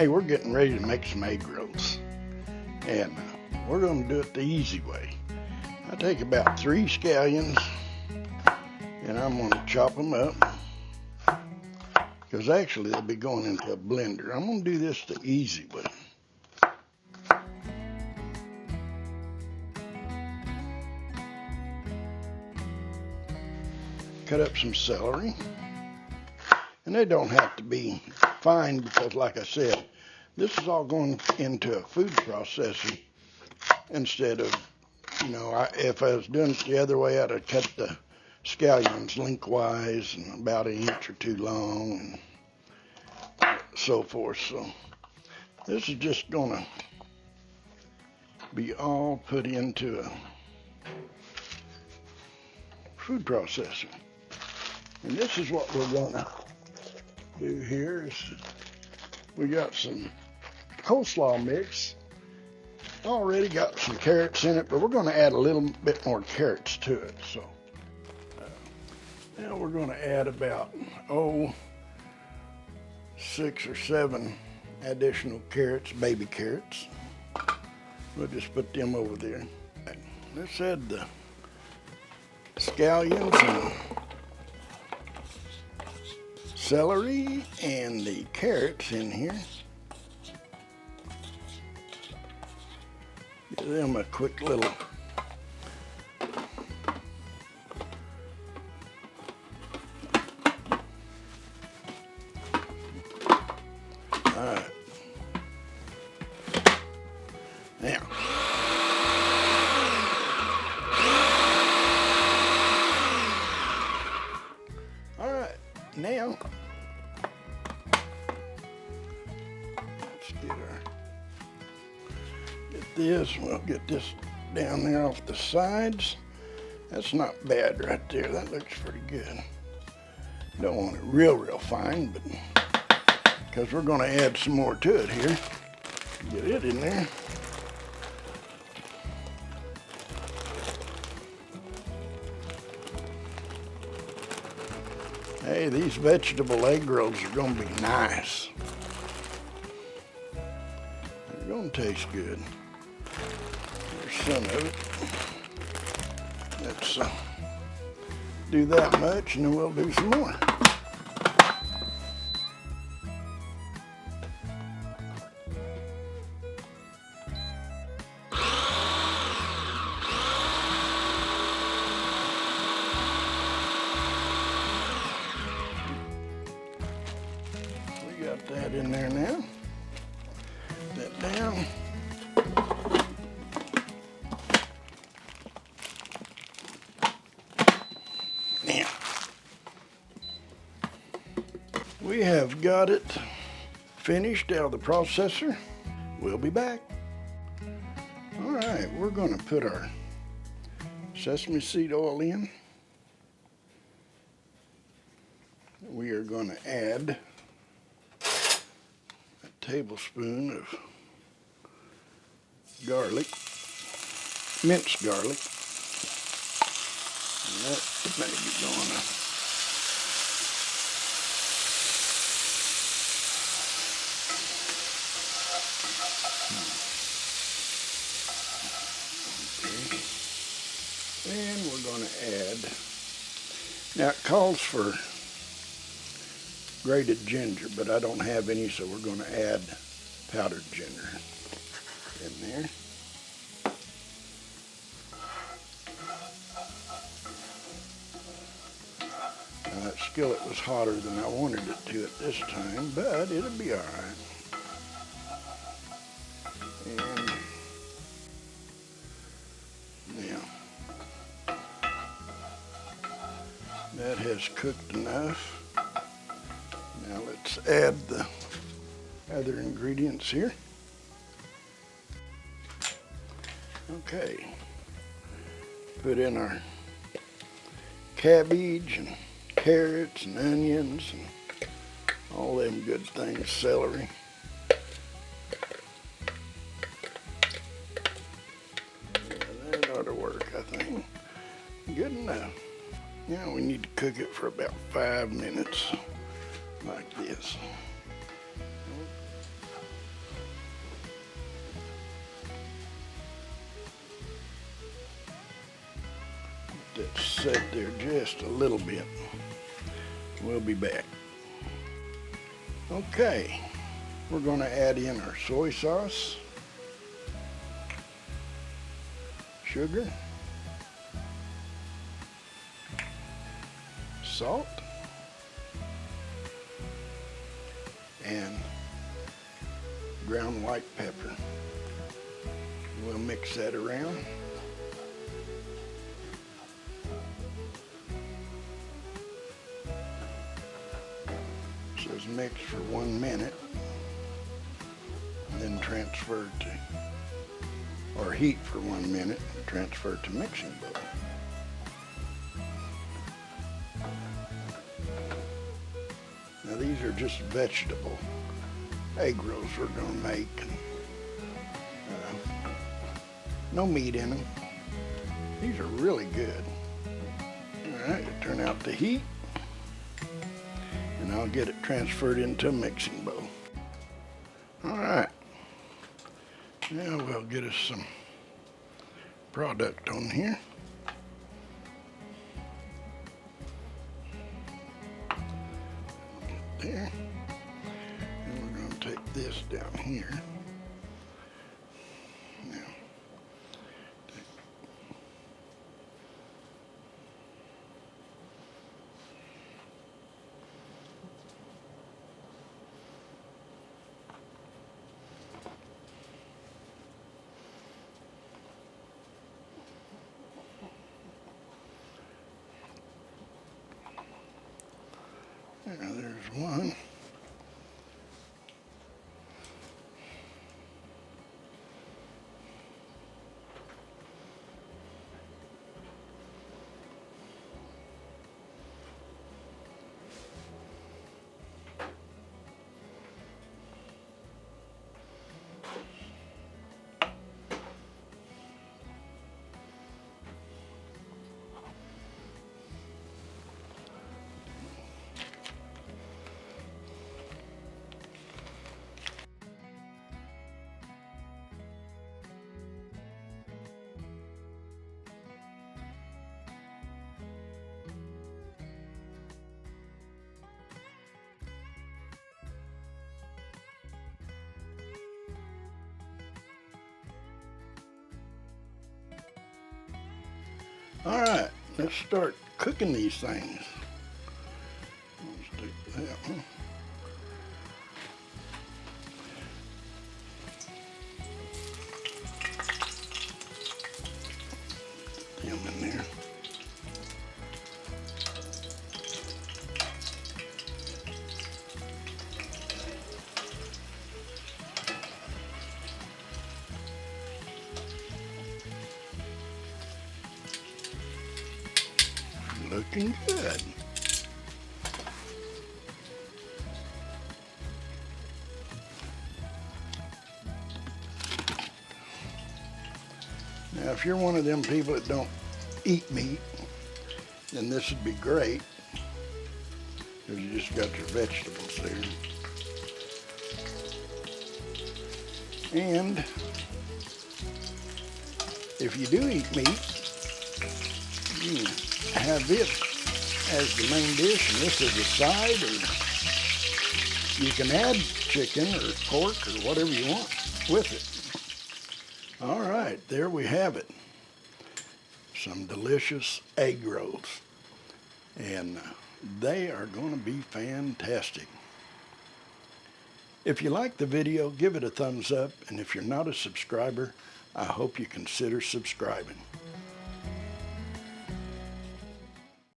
Hey, we're getting ready to make some egg rolls, and we're going to do it the easy way. I take about 3 scallions, and I'm going to chop them up, because actually they'll be going into a blender. I'm going to do this the easy way. Cut up some celery, and they don't have to be fine because, like I said, this is all going into a food processor instead of, if I was doing it the other way, I'd have cut the scallions lengthwise and about 1 inch or 2 long and so forth. So this is just going to be all put into a food processor. And this is what we're going to do here is we got some coleslaw mix. Already got some carrots in it, but we're going to add a little bit more carrots to it. So now we're going to add about 6 or 7 additional carrots, baby carrots. We'll just put them over there. Let's add the scallions and celery and the carrots in here. Give them a quick little alright. Now alright, now let's get this. We'll get this down there off the sides. That's not bad right there. That looks pretty good. Don't want it real fine, but because we're going to add some more to it here. Get it in there. Hey, these vegetable egg rolls are going to be nice. They're going to taste good. There's some of it. Let's do that much, and then we'll do some more. We got that in there now. That down. Now, we have got it finished out of the processor. We'll be back. All right, we're going to put our sesame seed oil in. We are going to add a tablespoon of garlic, minced garlic. And that may be going to and we're going to add, now it calls for grated ginger, but I don't have any, so we're going to add powdered ginger in there. Now that skillet was hotter than I wanted it to at this time, but it'll be all right. And now that has cooked enough. Now let's add the other ingredients here. Okay, put in our cabbage and carrots and onions and all them good things, celery. Yeah, that ought to work, I think. Good enough. Now we need to cook it for about 5 minutes, like this. that set there just a little bit. We'll be back. Okay, we're going to add in our soy sauce, sugar, salt, and ground white pepper. We'll mix that around. So it's mixed for 1 minute, and then transfer to, or heat for 1 minute, and transfer to mixing bowl. Now these are just vegetable egg rolls we're going to make. No meat in them. These are really good. Alright, turn out the heat, and I'll get it transferred into a mixing bowl. Alright, now we'll get us some product on here. There. And we're going to take this down here. Now, there's one. Alright, let's start cooking these things. Let's take that one. Put them in there. Looking good. Now, if you're one of them people that don't eat meat, then this would be great, because you just got your vegetables there. And if you do eat meat, you can have it as the main dish, and this is the side, or you can add chicken or pork or whatever you want with it. All right, there we have it. Some delicious egg rolls, and they are going to be fantastic. If you like the video, give it a thumbs up, and if you're not a subscriber, I hope you consider subscribing.